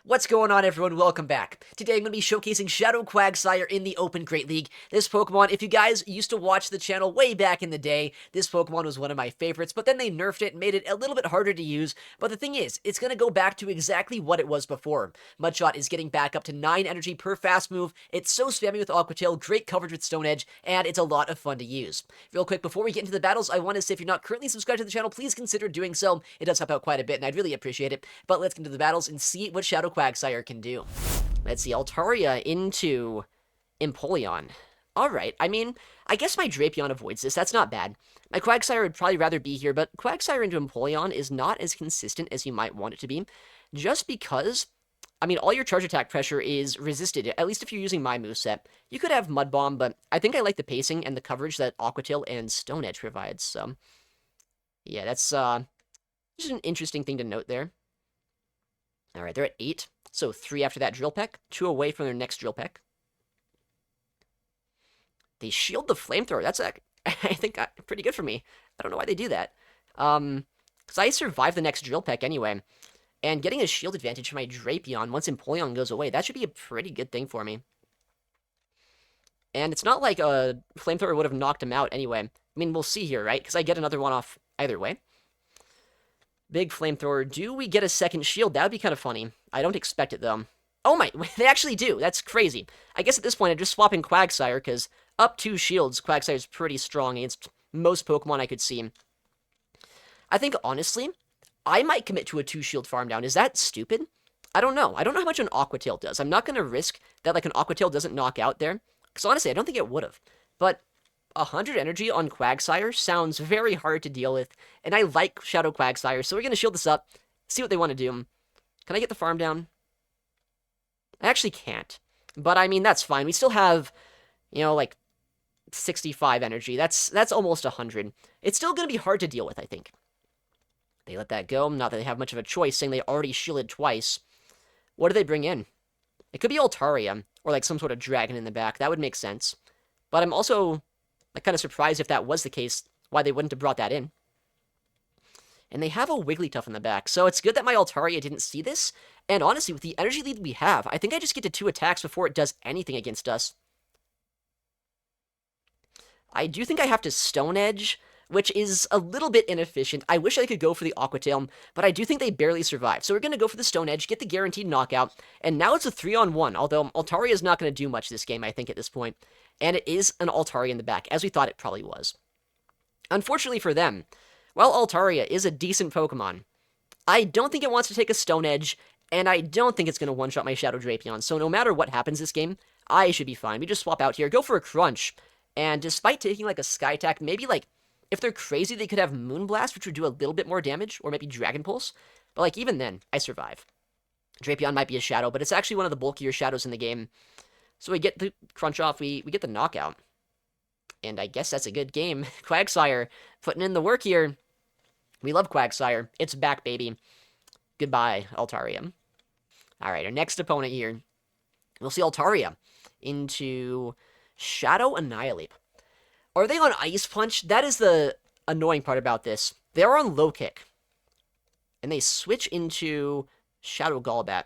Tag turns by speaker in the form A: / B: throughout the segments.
A: What's going on, everyone? Welcome back. Today I'm going to be showcasing Shadow Quagsire in the Open Great League. This Pokemon, if you guys used to watch the channel way back in the day, this Pokemon was one of my favorites, but then they nerfed it and made it a little bit harder to use. But the thing is, it's going to go back to exactly what it was before. Mudshot is getting back up to 9 energy per fast move, it's so spammy with Aqua Tail, great coverage with Stone Edge, and it's a lot of fun to use. Real quick, before we get into the battles, I want to say if you're not currently subscribed to the channel, please consider doing so. It does help out quite a bit, and I'd really appreciate it. But let's get into the battles and see what Shadow Quagsire can do. Let's see, Altaria into Empoleon. Alright, I mean, I guess my Drapion avoids this, that's not bad. My Quagsire would probably rather be here, but Quagsire into Empoleon is not as consistent as you might want it to be, just because, I mean, all your charge attack pressure is resisted, at least if you're using my moveset. You could have Mud Bomb, but I think I like the pacing and the coverage that Aqua Tail and Stone Edge provides, so... yeah, that's, just an interesting thing to note there. Alright, they're at 8. So 3 after that Drill Peck. 2 away from their next Drill Peck. They shield the Flamethrower. That's, I think, pretty good for me. I don't know why they do that. Because I survive the next Drill Peck anyway. And getting a shield advantage for my Drapion once Empoleon goes away, that should be a pretty good thing for me. And it's not like a Flamethrower would have knocked him out anyway. I mean, we'll see here, right? Because I get another one off either way. Big Flamethrower. Do we get a second shield? That would be kind of funny. I don't expect it, though. Oh my, they actually do. That's crazy. I guess at this point, I'm just swapping Quagsire, because up 2 shields, Quagsire is pretty strong against most Pokemon I could see. I think, honestly, I might commit to a 2-shield farm down. Is that stupid? I don't know. I don't know how much an Aqua Tail does. I'm not going to risk that, like, an Aqua Tail doesn't knock out there. Because, honestly, I don't think it would have. But 100 energy on Quagsire sounds very hard to deal with, and I like Shadow Quagsire, so we're going to shield this up, see what they want to do. Can I get the farm down? I actually can't, but I mean, that's fine. We still have, you know, like, 65 energy. That's almost 100. It's still going to be hard to deal with, I think. They let that go, not that they have much of a choice, saying they already shielded twice. What do they bring in? It could be Altaria, or like some sort of dragon in the back. That would make sense. But I'm also kind of surprised if that was the case, why they wouldn't have brought that in. And they have a Wigglytuff in the back, so it's good that my Altaria didn't see this. And honestly, with the energy lead we have, I think I just get to 2 attacks before it does anything against us. I do think I have to Stone Edge, which is a little bit inefficient. I wish I could go for the Aqua Tail, but I do think they barely survive. So we're going to go for the Stone Edge, get the guaranteed knockout, and now it's a 3-on-1, although Altaria is not going to do much this game, I think, at this point. And it is an Altaria in the back, as we thought it probably was. Unfortunately for them, while Altaria is a decent Pokemon, I don't think it wants to take a Stone Edge, and I don't think it's going to one-shot my Shadow Drapion, so no matter what happens this game, I should be fine. We just swap out here, go for a Crunch, and despite taking, like, a Sky Attack, maybe, like, if they're crazy, they could have Moonblast, which would do a little bit more damage, or maybe Dragon Pulse, but, like, even then, I survive. Drapion might be a Shadow, but it's actually one of the bulkier Shadows in the game. So we get the Crunch off, we get the knockout. And I guess that's a good game. Quagsire putting in the work here. We love Quagsire. It's back, baby. Goodbye, Altaria. Alright, our next opponent here. We'll see Altaria into Shadow Annihilate. Are they on Ice Punch? That is the annoying part about this. They are on Low Kick. And they switch into Shadow Golbat.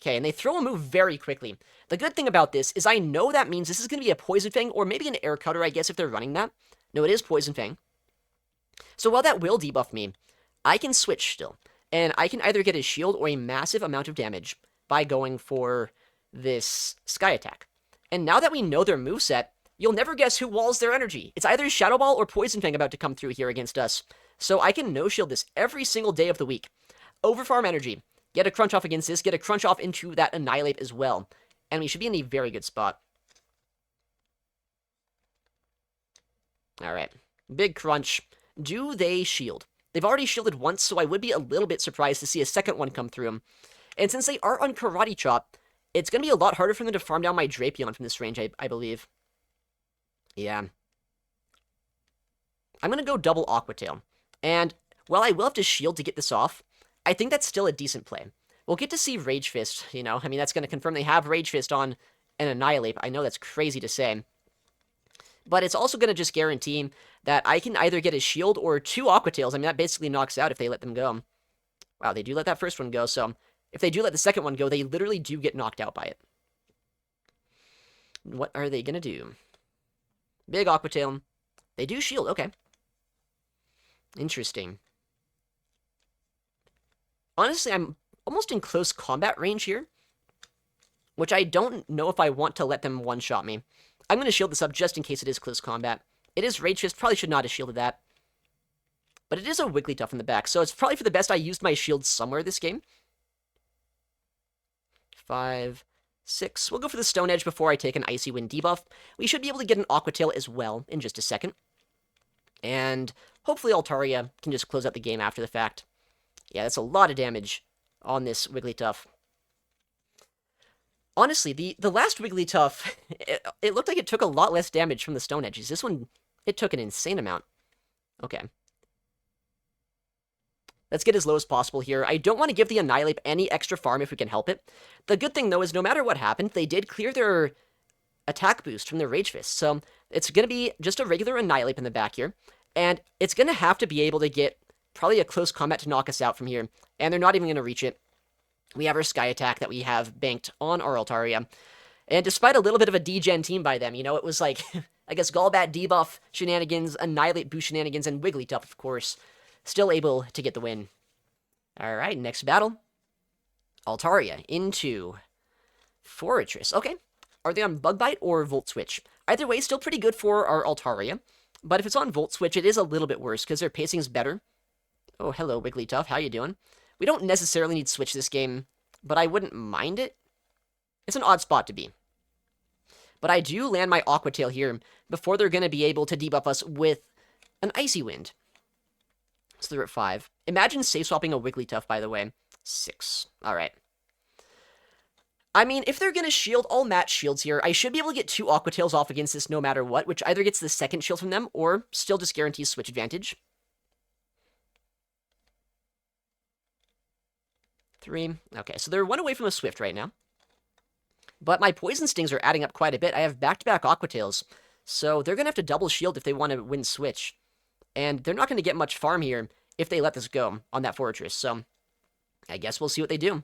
A: Okay, and they throw a move very quickly. The good thing about this is I know that means this is going to be a Poison Fang, or maybe an Air Cutter, I guess, if they're running that. No, it is Poison Fang. So while that will debuff me, I can switch still. And I can either get a shield or a massive amount of damage by going for this Sky Attack. And now that we know their moveset, you'll never guess who walls their energy. It's either Shadow Ball or Poison Fang about to come through here against us. So I can no-shield this every single day of the week. Overfarm energy. Get a Crunch off against this, get a Crunch off into that Annihilate as well. And we should be in a very good spot. Alright. Big Crunch. Do they shield? They've already shielded once, so I would be a little bit surprised to see a second one come through. And since they are on Karate Chop, it's going to be a lot harder for them to farm down my Drapion from this range, I believe. Yeah. I'm going to go double Aqua Tail. And while I will have to shield to get this off, I think that's still a decent play. We'll get to see Rage Fist, you know. I mean, that's going to confirm they have Rage Fist on an Annihilate. I know that's crazy to say. But it's also going to just guarantee that I can either get a shield or 2 Aqua Tails. I mean, that basically knocks out if they let them go. Wow, they do let that first one go, so if they do let the second one go, they literally do get knocked out by it. What are they gonna do? Big Aqua Tail. They do shield, okay. Interesting. Honestly, I'm almost in close combat range here, which I don't know if I want to let them one-shot me. I'm going to shield this up just in case it is close combat. It is Rage Fist, probably should not have shielded that. But it is a Wigglytuff in the back, so it's probably for the best I used my shield somewhere this game. 5, 6. We'll go for the Stone Edge before I take an Icy Wind debuff. We should be able to get an Aqua Tail as well in just a second. And hopefully Altaria can just close out the game after the fact. Yeah, that's a lot of damage on this Wigglytuff. Honestly, the last Wigglytuff, it looked like it took a lot less damage from the Stone Edges. This one, it took an insane amount. Okay. Let's get as low as possible here. I don't want to give the Annihilate any extra farm if we can help it. The good thing, though, is no matter what happened, they did clear their attack boost from their Rage Fist. So it's going to be just a regular Annihilate in the back here. And it's going to have to be able to get probably a close combat to knock us out from here. And they're not even going to reach it. We have our Sky Attack that we have banked on our Altaria. And despite a little bit of a degen team by them, you know, it was like, I guess, Golbat debuff shenanigans, Annihilate boost shenanigans, and Wigglytuff, of course, still able to get the win. Alright, next battle. Altaria into Forretress. Okay, are they on Bug Bite or Volt Switch? Either way, still pretty good for our Altaria. But if it's on Volt Switch, it is a little bit worse, because their pacing is better. Oh, hello, Wigglytuff, how you doing? We don't necessarily need Switch this game, but I wouldn't mind it. It's an odd spot to be. But I do land my Aqua Tail here before they're going to be able to debuff us with an Icy Wind. So they're at 5. Imagine safe swapping a Wigglytuff, by the way. 6. Alright. I mean, if they're going to shield, I'll match shields here. I should be able to get 2 Aqua Tails off against this no matter what, which either gets the second shield from them, or still just guarantees switch advantage. 3. Okay, so they're 1 away from a Swift right now. But my Poison Stings are adding up quite a bit. I have back-to-back Aqua Tails, so they're going to have to double shield if they want to win Switch. And they're not going to get much farm here if they let this go on that Forretress, so I guess we'll see what they do.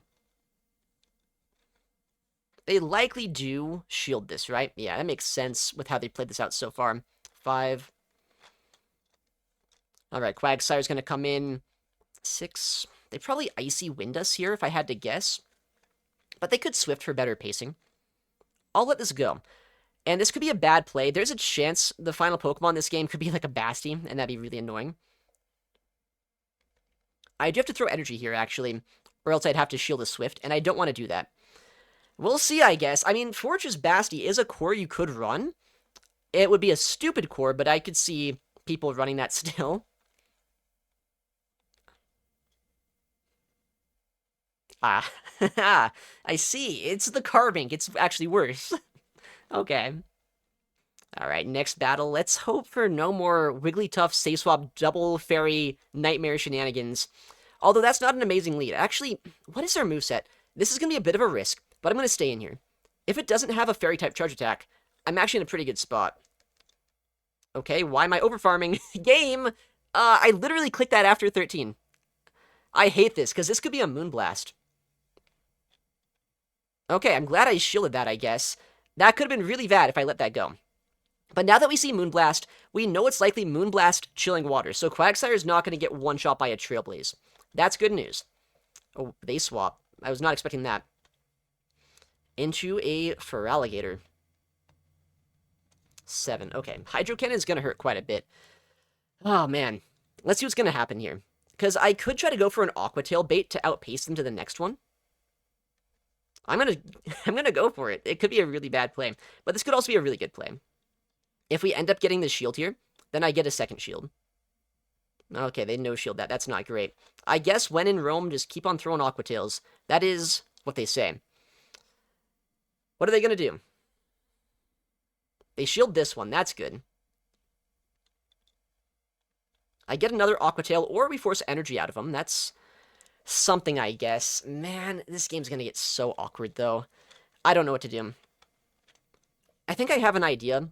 A: They likely do shield this, right? Yeah, that makes sense with how they played this out so far. 5. Alright, Quagsire's going to come in. 6. They probably Icy Wind us here, if I had to guess. But they could Swift for better pacing. I'll let this go. And this could be a bad play. There's a chance the final Pokemon in this game could be like a Basti, and that'd be really annoying. I do have to throw energy here, actually, or else I'd have to shield a Swift, and I don't want to do that. We'll see, I guess. I mean, Fortress Basti is a core you could run. It would be a stupid core, but I could see people running that still. Ah, I see. It's the Carbink. It's actually worse. Okay. Alright, next battle. Let's hope for no more Wigglytuff, Safe Swap, Double Fairy, Nightmare shenanigans. Although that's not an amazing lead. Actually, what is their moveset? This is going to be a bit of a risk, but I'm going to stay in here. If it doesn't have a Fairy-type Charge Attack, I'm actually in a pretty good spot. Okay, why am I overfarming? Game! I literally clicked that after 13. I hate this, because this could be a Moonblast. Okay, I'm glad I shielded that, I guess. That could have been really bad if I let that go. But now that we see Moonblast, we know it's likely Moonblast Chilling Water, so Quagsire is not going to get one-shot by a Trailblaze. That's good news. Oh, they swap. I was not expecting that. Into a Feraligatr. 7. Okay, Hydro Cannon is going to hurt quite a bit. Oh, man. Let's see what's going to happen here. Because I could try to go for an Aqua Tail bait to outpace them to the next one. I'm gonna go for it. It could be a really bad play, but this could also be a really good play. If we end up getting this shield here, then I get a second shield. Okay, they no-shield that. That's not great. I guess when in Rome, just keep on throwing Aqua Tails. That is what they say. What are they gonna do? They shield this one. That's good. I get another Aqua Tail, or we force energy out of them. That's something, I guess. Man, this game's gonna get so awkward, though. I don't know what to do. I think I have an idea.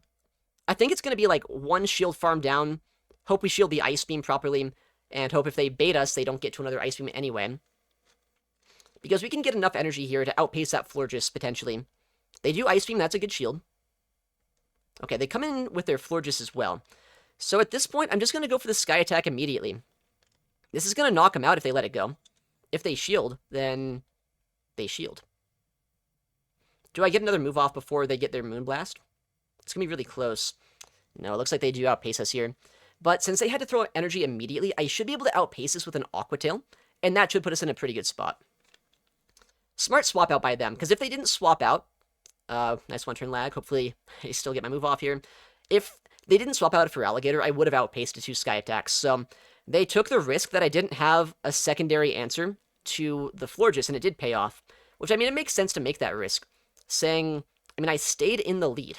A: I think it's gonna be like 1 shield farm down, hope we shield the Ice Beam properly, and hope if they bait us, they don't get to another Ice Beam anyway. because we can get enough energy here to outpace that Florges, potentially. They do Ice Beam, that's a good shield. Okay, they come in with their Florges as well. So at this point, I'm just going to go for the Sky Attack immediately. This is going to knock them out if they let it go. If they shield, then they shield. Do I get another move off before they get their Moonblast? It's going to be really close. No, it looks like they do outpace us here. But since they had to throw energy immediately, I should be able to outpace this with an Aqua Tail, and that should put us in a pretty good spot. Smart swap out by them, because if they didn't swap out, nice one-turn lag, hopefully I still get my move off here. If they didn't swap out for Alligator, I would have outpaced the 2 Sky Attacks, so they took the risk that I didn't have a secondary answer to the Florges, and it did pay off. Which, I mean, it makes sense to make that risk. Saying, I mean, I stayed in the lead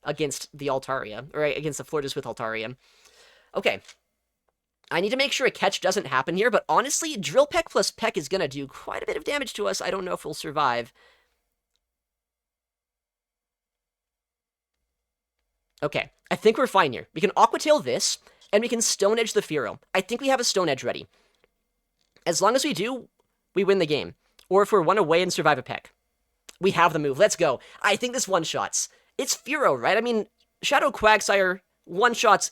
A: against the Altaria, or against the Florges with Altaria. Okay. I need to make sure a catch doesn't happen here, but honestly, Drill Peck plus Peck is going to do quite a bit of damage to us. I don't know if we'll survive. Okay, I think we're fine here. We can Aqua Tail this, and we can Stone Edge the Fearow. I think we have a Stone Edge ready. As long as we do, we win the game. Or if we're one away and survive a Peck. We have the move. Let's go. I think this one-shots. It's Fearow, right? I mean, Shadow Quagsire one-shots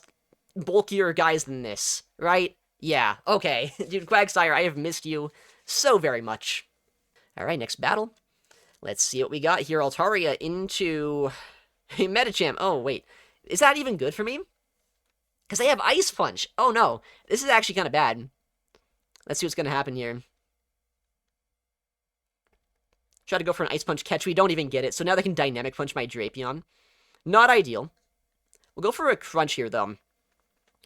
A: bulkier guys than this, right? Yeah, okay. Dude, Quagsire, I have missed you so very much. Alright, next battle. Let's see what we got here. Altaria into a Medicham. Oh, wait. Is that even good for me? Because I have Ice Punch. Oh, no. This is actually kind of bad. Let's see what's going to happen here. Try to go for an Ice Punch catch. We don't even get it. So now they can Dynamic Punch my Drapion. Not ideal. We'll go for a Crunch here, though.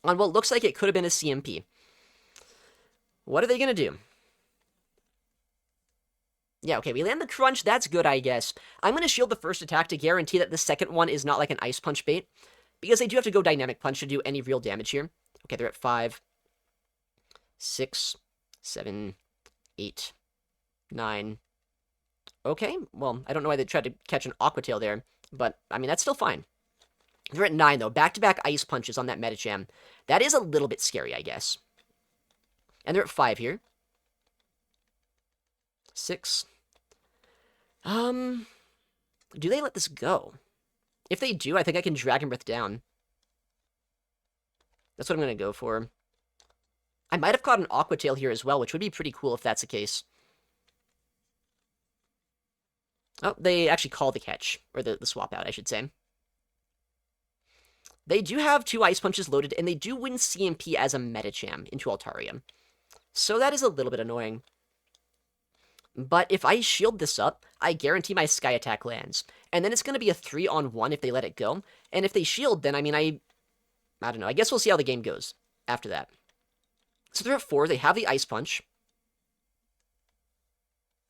A: On what looks like it could have been a CMP. What are they going to do? Yeah, okay, we land the Crunch. That's good, I guess. I'm going to shield the first attack to guarantee that the second one is not like an Ice Punch bait. Because they do have to go Dynamic Punch to do any real damage here. Okay, they're at 5, 6, 7, 8, 9... Okay, well, I don't know why they tried to catch an Aqua Tail there, but, I mean, that's still fine. They're at 9, though. Back-to-back Ice Punches on that Medicham. That is a little bit scary, I guess. And they're at 5 here. 6. Do they let this go? If they do, I think I can Dragon Breath down. That's what I'm going to go for. I might have caught an Aqua Tail here as well, which would be pretty cool if that's the case. Oh, they actually call the catch. Or the swap out, I should say. They do have 2 Ice Punches loaded, and they do win CMP as a Medicham into Altaria. So that is a little bit annoying. But if I shield this up, I guarantee my Sky Attack lands. And then it's going to be a 3-on-1 if they let it go. And if they shield, then, I mean, I don't know. I guess we'll see how the game goes after that. So they're at 4. They have the Ice Punch.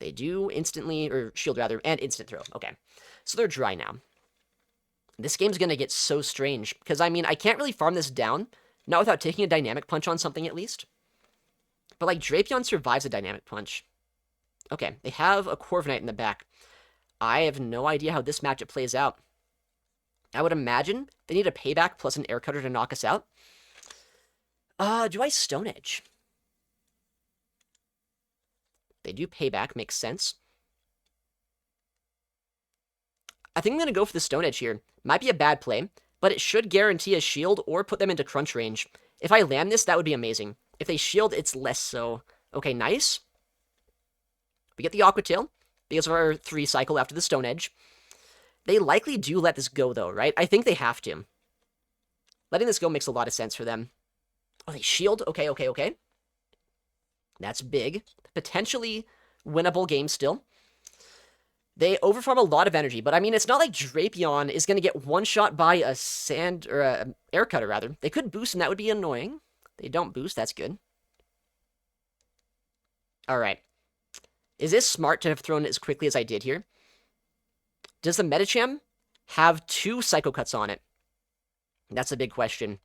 A: They do instantly, or shield rather, and instant throw. Okay. So they're dry now. This game's going to get so strange, because, I mean, I can't really farm this down, not without taking a Dynamic Punch on something at least. But, like, Drapion survives a Dynamic Punch. Okay, they have a Corviknight in the back. I have no idea how this matchup plays out. I would imagine they need a Payback plus an Air Cutter to knock us out. Do I Stone Edge? They do Payback, makes sense. I think I'm going to go for the Stone Edge here. Might be a bad play, but it should guarantee a shield or put them into crunch range. If I land this, that would be amazing. If they shield, it's less so. Okay, nice. We get the Aqua Tail because of our 3 cycle after the Stone Edge. They likely do let this go, though, right? I think they have to. Letting this go makes a lot of sense for them. Oh, they shield? Okay, okay, okay. That's big. Potentially winnable game still. They overfarm a lot of energy, but I mean, it's not like Drapion is going to get one-shot by a sand, or a Air Cutter, rather. They could boost, and that would be annoying. They don't boost, that's good. Alright. Is this smart to have thrown it as quickly as I did here? Does the Medicham have 2 Psycho Cuts on it? That's a big question.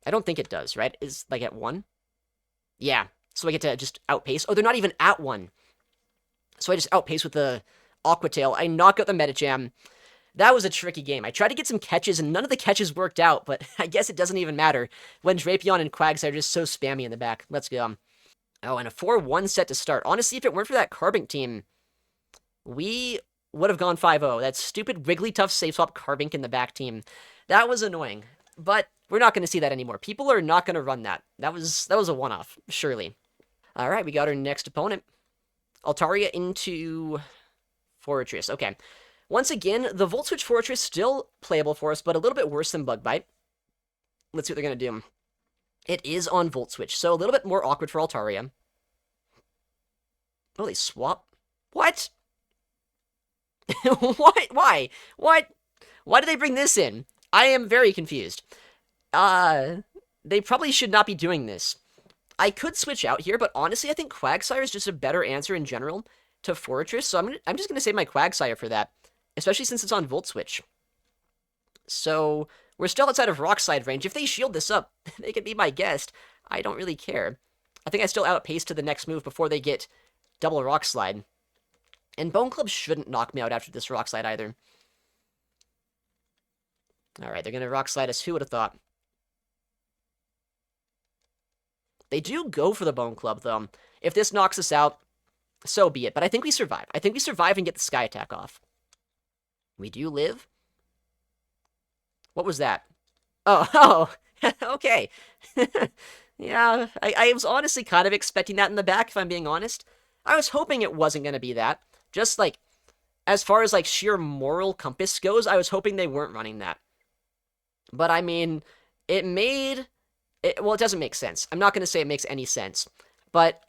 A: I don't think it does, right? Is, like, at 1? Yeah, so I get to just outpace. Oh, they're not even at 1. So I just outpace with the Aqua Tail. I knock out the Medicham. That was a tricky game. I tried to get some catches, and none of the catches worked out, but I guess it doesn't even matter when Drapion and Quagsire are just so spammy in the back. Let's go. Oh, and a 4-1 set to start. Honestly, if it weren't for that Carbink team, we would have gone 5-0. That stupid Wigglytuff safe swap Carbink in the back team. That was annoying. But we're not going to see that anymore. People are not going to run that. That was a one-off, surely. All right, we got our next opponent. Altaria into Fortress. Okay. Once again, the Volt Switch Fortress still playable for us, but a little bit worse than Bug Bite. Let's see what they're going to do. It is on Volt Switch, so a little bit more awkward for Altaria. Oh, they swap? What? What? Why? What? Why did they bring this in? I am very confused. They probably should not be doing this. I could switch out here, but honestly, I think Quagsire is just a better answer in general to Fortress, so I'm just going to save my Quagsire for that, especially since it's on Volt Switch. So, we're still outside of Rock Slide range. If they shield this up, they can be my guest. I don't really care. I think I still outpace to the next move before they get double Rock Slide. And Bone Club shouldn't knock me out after this Rock Slide either. Alright, they're going to Rock Slide us. Who would have thought? They do go for the Bone Club, though. If this knocks us out, so be it. But I think we survive. I think we survive and get the Sky Attack off. We do live. What was that? Oh, okay. Yeah, I was honestly kind of expecting that in the back, if I'm being honest. I was hoping it wasn't going to be that. Just, like, as far as, like, sheer moral compass goes, I was hoping they weren't running that. But, I mean, well, it doesn't make sense. I'm not going to say it makes any sense. But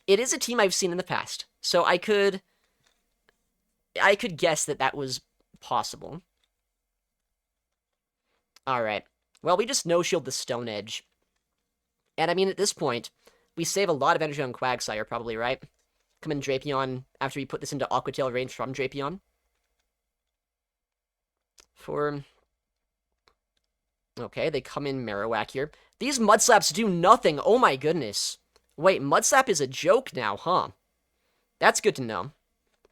A: it is a team I've seen in the past. So I could guess that that was possible. Alright. Well, we just no-shield the Stone Edge. And, I mean, at this point, we save a lot of energy on Quagsire, probably, right? Come in Drapion after we put this into Aqua Tail range from Drapion. Okay, they come in Marowak here. These Mud Slaps do nothing. Oh my goodness. Wait, Mud Slap is a joke now, huh? That's good to know.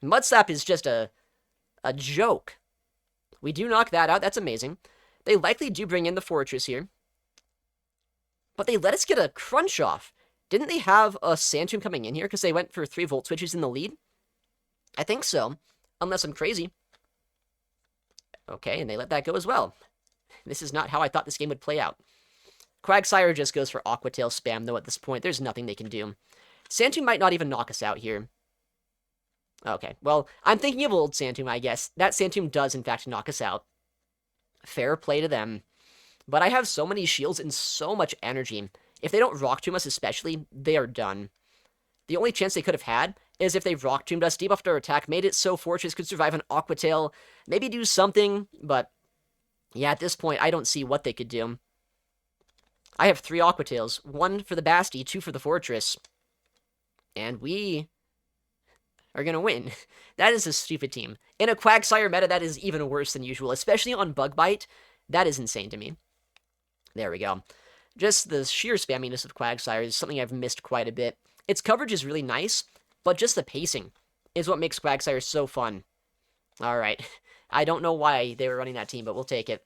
A: Mud Slap is just a joke. We do knock that out. That's amazing. They likely do bring in the Fortress here. But they let us get a Crunch off. Didn't they have a Sandtomb coming in here because they went for 3 Volt Switches in the lead? I think so. Unless I'm crazy. Okay, and they let that go as well. This is not how I thought this game would play out. Quagsire just goes for Aqua Tail spam, though, at this point. There's nothing they can do. Sandtomb might not even knock us out here. Okay, well, I'm thinking of old Sandtomb, I guess. That Sandtomb does, in fact, knock us out. Fair play to them. But I have so many shields and so much energy. If they don't Rock Tomb us especially, they are done. The only chance they could have had is if they Rock Tombed us, debuffed our attack, made it so Fortress could survive an Aqua Tail, maybe do something, but yeah, at this point, I don't see what they could do. I have 3 Aqua Tails, 1 for the Basti, 2 for the Fortress. And we are going to win. That is a stupid team. In a Quagsire meta, that is even worse than usual, especially on Bug Bite. That is insane to me. There we go. Just the sheer spamminess of Quagsire is something I've missed quite a bit. Its coverage is really nice, but just the pacing is what makes Quagsire so fun. Alright. I don't know why they were running that team, but we'll take it.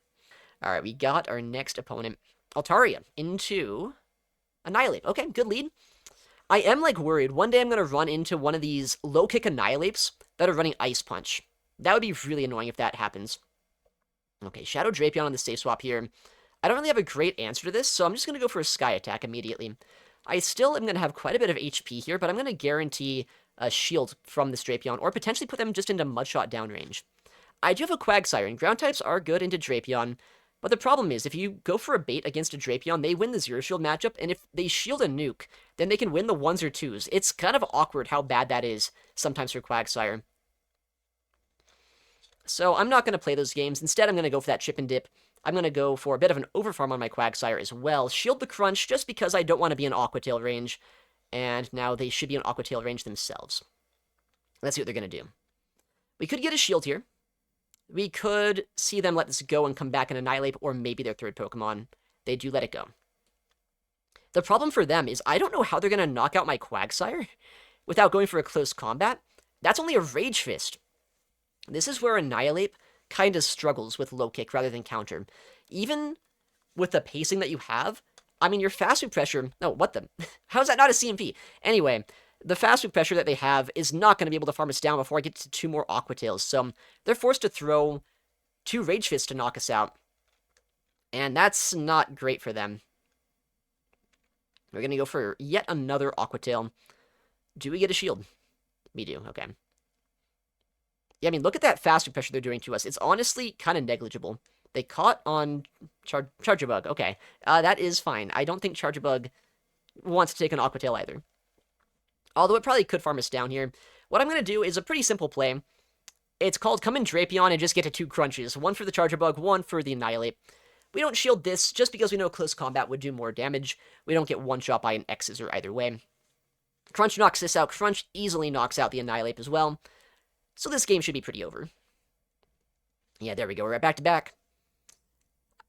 A: Alright, we got our next opponent. Altaria into Annihilate. Okay, good lead. I am, like, worried. One day I'm going to run into one of these low-kick Annihilates that are running Ice Punch. That would be really annoying if that happens. Okay, Shadow Drapion on the safe swap here. I don't really have a great answer to this, so I'm just going to go for a Sky Attack immediately. I still am going to have quite a bit of HP here, but I'm going to guarantee a shield from this Drapion, or potentially put them just into Mudshot downrange. I do have a Quagsire, and ground types are good into Drapion, but the problem is, if you go for a bait against a Drapion, they win the Zero Shield matchup, and if they shield a nuke, then they can win the 1s or 2s. It's kind of awkward how bad that is sometimes for Quagsire. So I'm not going to play those games. Instead, I'm going to go for that Chip and Dip. I'm going to go for a bit of an Overfarm on my Quagsire as well. Shield the Crunch, just because I don't want to be in Aqua Tail range. And now they should be in Aqua Tail range themselves. Let's see what they're going to do. We could get a shield here. We could see them let this go and come back and Annihilate, or maybe their third Pokemon. They do let it go. The problem for them is I don't know how they're going to knock out my Quagsire without going for a close combat. That's only a Rage Fist. This is where Annihilate kind of struggles with low kick rather than counter. Even with the pacing that you have, I mean, your fast food pressure... No, what the... How is that not a CMP? Anyway, the fast food pressure that they have is not going to be able to farm us down before I get to 2 more Aqua Tails. So they're forced to throw 2 Rage Fists to knock us out. And that's not great for them. We're going to go for yet another Aqua Tail. Do we get a shield? We do, okay. Yeah, I mean, look at that fast food pressure they're doing to us. It's honestly kind of negligible. They caught on Charger Bug. Okay, that is fine. I don't think Charger Bug wants to take an Aqua Tail either. Although it probably could farm us down here. What I'm going to do is a pretty simple play. It's called Come in Drapion and just get to 2 crunches. 1 for the Charger Bug, 1 for the Annihilate. We don't shield this just because we know close combat would do more damage. We don't get one-shot by an X-Scissor either way. Crunch knocks this out. Crunch easily knocks out the Annihilate as well. So this game should be pretty over. Yeah, there we go. We're right back to back.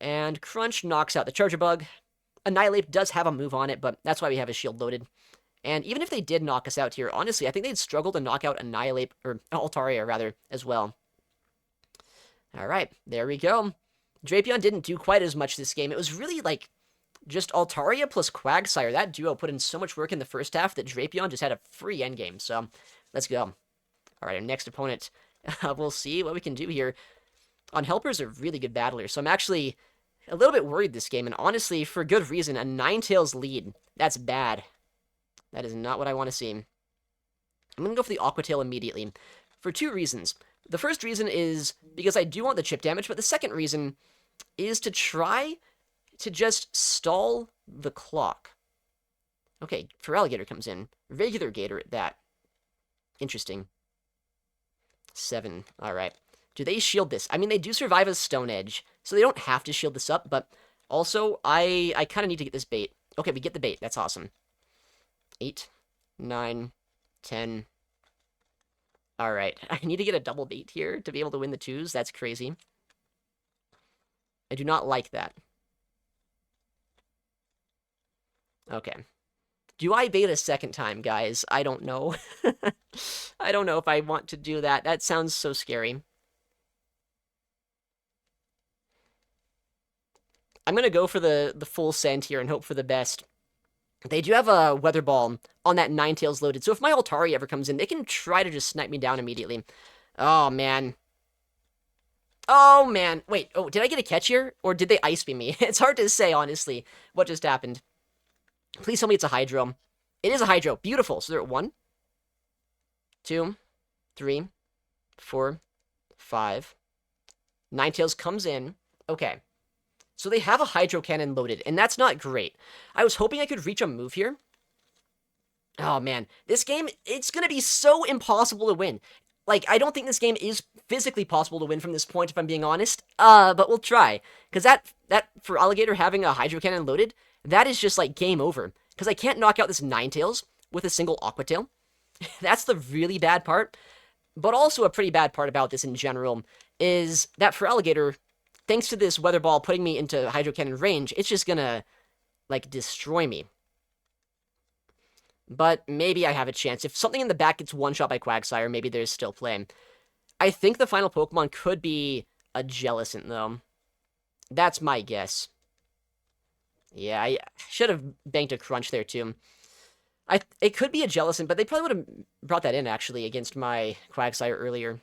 A: And Crunch knocks out the Charger Bug. Annihilate does have a move on it, but that's why we have his shield loaded. And even if they did knock us out here, honestly, I think they'd struggle to knock out Annihilate, or Altaria, rather, as well. Alright, there we go. Drapion didn't do quite as much this game. It was really, like, just Altaria plus Quagsire. That duo put in so much work in the first half that Drapion just had a free endgame. So, let's go. Alright, our next opponent. We'll see what we can do here. On Helper's a really good battler, so I'm actually a little bit worried this game. And honestly, for good reason, a Ninetales lead. That's bad. That is not what I want to see. I'm going to go for the Aqua Tail immediately. For 2 reasons. The first reason is because I do want the chip damage, but the second reason is to try to just stall the clock. Okay, Feraligatr comes in. Regular Gator at that. Interesting. 7. Alright. Do they shield this? I mean, they do survive a Stone Edge, so they don't have to shield this up, but also, I kind of need to get this bait. Okay, we get the bait. That's awesome. 8, 9, 10. Alright, I need to get a double bait here to be able to win the 2s. That's crazy. I do not like that. Okay. Do I bait a second time, guys? I don't know. I don't know if I want to do that. That sounds so scary. I'm going to go for the full send here and hope for the best. They do have a Weather Ball on that Ninetales loaded, so if my Altaria ever comes in, they can try to just snipe me down immediately. Oh, man. Oh, man. Wait, oh, did I get a catch here? Or did they ice beam me? It's hard to say, honestly, what just happened. Please tell me it's a Hydro. It is a Hydro. Beautiful. So they're at 1, 2, 3, 4, 5. Ninetales comes in. Okay. So they have a Hydro Cannon loaded, and that's not great. I was hoping I could reach a move here. Oh, man. This game, it's going to be so impossible to win. Like, I don't think this game is physically possible to win from this point, if I'm being honest. But we'll try. Because that for Alligator having a Hydro Cannon loaded, that is just, like, game over. Because I can't knock out this Ninetales with a single Aqua Tail. That's the really bad part. But also a pretty bad part about this in general is that for Alligator, thanks to this Weather Ball putting me into Hydro Cannon range, it's just gonna, like, destroy me. But maybe I have a chance. If something in the back gets one-shot by Quagsire, maybe there's still play. I think the final Pokemon could be a Jellicent, though. That's my guess. Yeah, I should have banked a Crunch there, too. It could be a Jellicent, but they probably would have brought that in, actually, against my Quagsire earlier.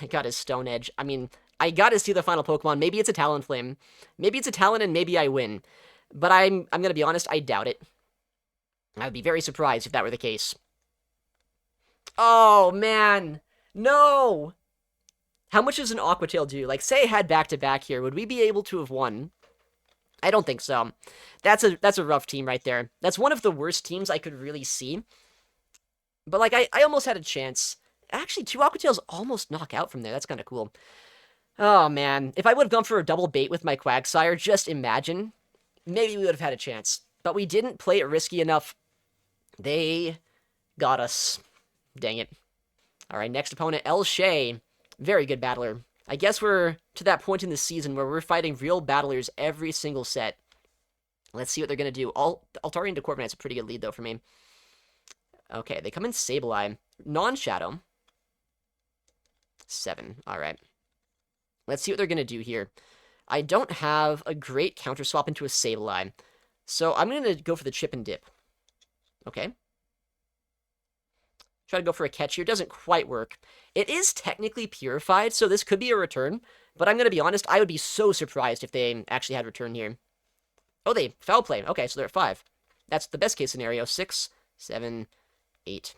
A: I got his Stone Edge. I mean, I gotta see the final Pokemon. Maybe it's a Talonflame. Maybe it's a Talon, and maybe I win. But I'm gonna be honest, I doubt it. I would be very surprised if that were the case. Oh, man. No! How much does an Aqua Tail do? Like, say I had back-to-back here, would we be able to have won? I don't think so. That's a rough team right there. That's one of the worst teams I could really see. But, like, I almost had a chance. Actually, 2 Aqua Tails almost knock out from there. That's kind of cool. Oh, man. If I would have gone for a double bait with my Quagsire, just imagine. Maybe we would have had a chance. But we didn't play it risky enough. They got us. Dang it. Alright, next opponent, El Shay. Very good battler. I guess we're to that point in the season where we're fighting real battlers every single set. Let's see what they're going to do. Altaria into Corviknight's a pretty good lead, though, for me. Okay, they come in Sableye. Non-Shadow. 7. Alright. Let's see what they're going to do here. I don't have a great counter swap into a Sableye. So I'm going to go for the chip and dip. Okay. Try to go for a catch here. Doesn't quite work. It is technically purified, so this could be a return. But I'm going to be honest, I would be so surprised if they actually had return here. Oh, they foul play. Okay, so they're at 5. That's the best case scenario. 6, 7, 8.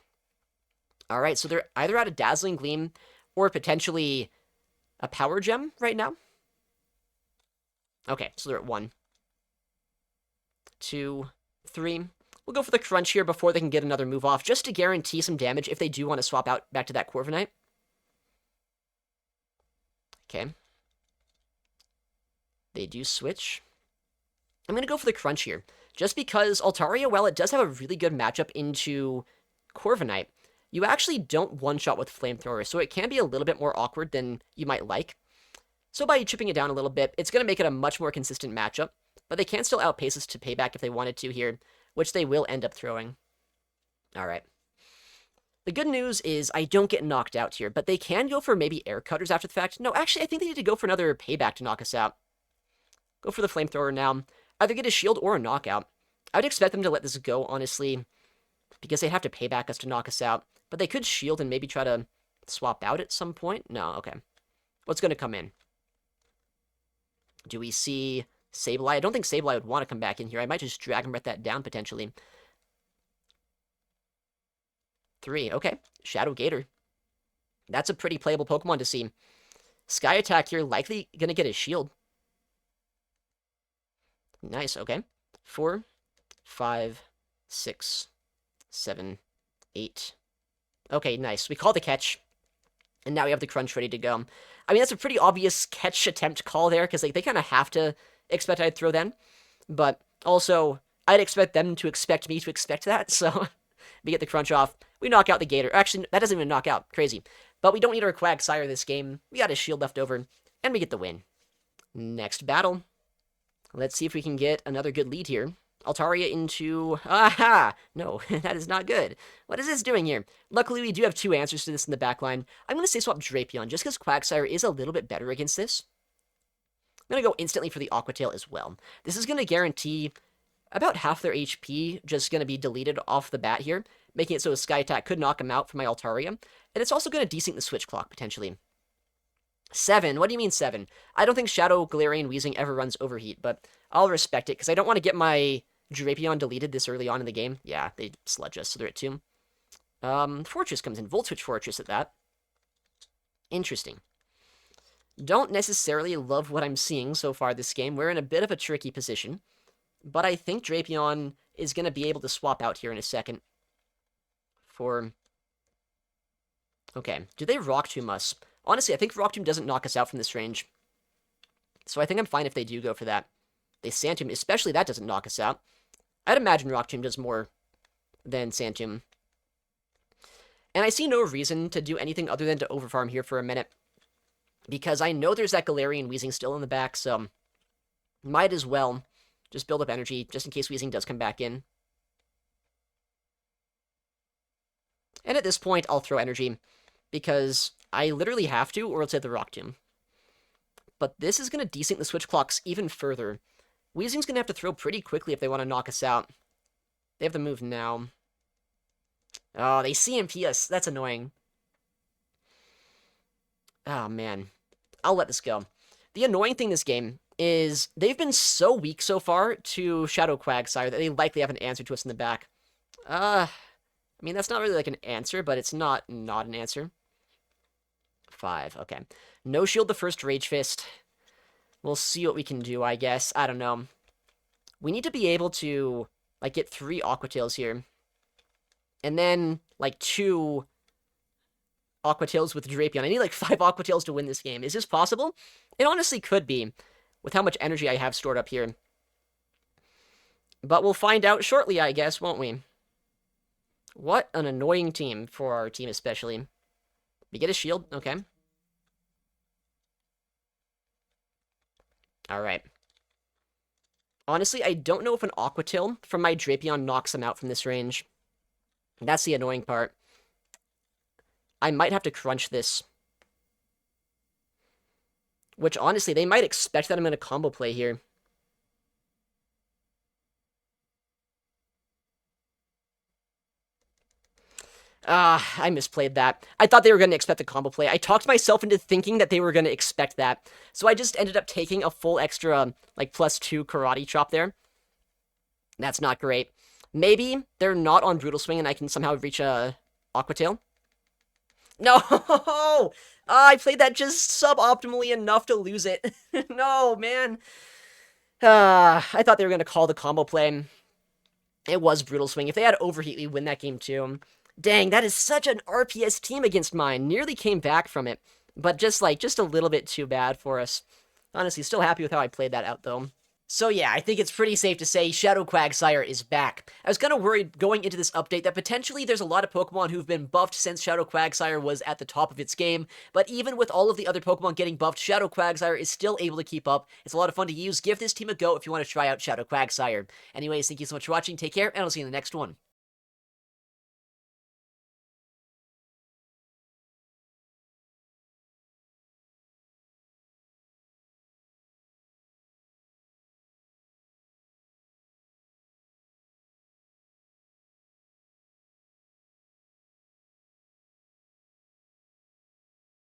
A: All right, so they're either at a Dazzling Gleam or potentially a Power Gem right now. Okay, so they're at 1, 2, 3. We'll go for the Crunch here before they can get another move off, just to guarantee some damage if they do want to swap out back to that Corviknight. Okay. They do switch. I'm going to go for the Crunch here, just because Altaria, while it does have a really good matchup into Corviknight, you actually don't one-shot with Flamethrower, so it can be a little bit more awkward than you might like. So by chipping it down a little bit, it's going to make it a much more consistent matchup, but they can still outpace us to payback if they wanted to here, which they will end up throwing. Alright. The good news is I don't get knocked out here, but they can go for maybe Air Cutters after the fact. No, actually, I think they need to go for another payback to knock us out. Go for the Flamethrower now. Either get a shield or a knockout. I would expect them to let this go, honestly, because they have to payback us to knock us out. But they could shield and maybe try to swap out at some point. No, okay. What's going to come in? Do we see Sableye? I don't think Sableye would want to come back in here. I might just Dragon Breath that down, potentially. 3, okay. Shadow Gator. That's a pretty playable Pokemon to see. Sky Attack here, likely going to get a shield. Nice, okay. 4, 5, 6, 7, 8. Okay, nice. We call the catch. And now we have the Crunch ready to go. I mean, that's a pretty obvious catch attempt call there, because they kind of have to expect I'd throw then. But also, I'd expect them to expect me to expect that, so we get the Crunch off. We knock out the Gator. Actually, that doesn't even knock out. Crazy. But we don't need our Quagsire this game. We got a shield left over, and we get the win. Next battle. Let's see if we can get another good lead here. Altaria into... Aha! No, that is not good. What is this doing here? Luckily, we do have 2 answers to this in the backline. I'm going to say swap Drapion, just because Quagsire is a little bit better against this. I'm going to go instantly for the Aqua Tail as well. This is going to guarantee about half their HP just going to be deleted off the bat here, making it so a Sky Attack could knock him out for my Altaria. And it's also going to desync the Switch Clock, potentially. 7? What do you mean 7? I don't think Shadow, Galarian, Weezing ever runs Overheat, but I'll respect it, because I don't want to get my Drapion deleted this early on in the game. Yeah, they sludge us, so they're at 2. Fortress comes in. Volt Switch Fortress at that. Interesting. Don't necessarily love what I'm seeing so far this game. We're in a bit of a tricky position, but I think Drapion is going to be able to swap out here in a second. Okay, do they Rock Tomb us? Honestly, I think Rock Tomb doesn't knock us out from this range. So I think I'm fine if they do go for that. They Sand Tomb, especially that doesn't knock us out. I'd imagine Rock Tomb does more than Sand Tomb. And I see no reason to do anything other than to overfarm here for a minute, because I know there's that Galarian Weezing still in the back, so might as well just build up energy, just in case Weezing does come back in. And at this point, I'll throw energy, because I literally have to, or else I have the Rock Tomb. But this is going to desync the Switch Clocks even further. Weezing's going to have to throw pretty quickly if they want to knock us out. They have the move now. Oh, they CMP us. That's annoying. Oh, man. I'll let this go. The annoying thing this game is they've been so weak so far to Shadow Quagsire that they likely have an answer to us in the back. I mean, that's not really like an answer, but it's not an answer. 5, okay. No shield the first Rage Fist. We'll see what we can do, I guess. I don't know. We need to be able to, like, get 3 Aqua Tails here. And then, like, 2 Aqua Tails with Drapion. I need, like, 5 Aqua Tails to win this game. Is this possible? It honestly could be, with how much energy I have stored up here. But we'll find out shortly, I guess, won't we? What an annoying team, for our team especially. We get a shield, okay. Alright. Honestly, I don't know if an Aqua Tail from my Drapion knocks him out from this range. That's the annoying part. I might have to crunch this. Which, honestly, they might expect that I'm going to combo play here. I misplayed that. I thought they were going to expect the combo play. I talked myself into thinking that they were going to expect that. So I just ended up taking a full extra, like, +2 karate chop there. That's not great. Maybe they're not on Brutal Swing and I can somehow reach a Aqua Tail. No! I played that just suboptimally enough to lose it. No, man. I thought they were going to call the combo play. It was Brutal Swing. If they had Overheat, we win that game too. Dang, that is such an RPS team against mine. Nearly came back from it. But just a little bit too bad for us. Honestly, still happy with how I played that out though. So yeah, I think it's pretty safe to say Shadow Quagsire is back. I was kind of worried going into this update that potentially there's a lot of Pokemon who've been buffed since Shadow Quagsire was at the top of its game, but even with all of the other Pokemon getting buffed, Shadow Quagsire is still able to keep up. It's a lot of fun to use. Give this team a go if you want to try out Shadow Quagsire. Anyways, thank you so much for watching, take care, and I'll see you in the next one.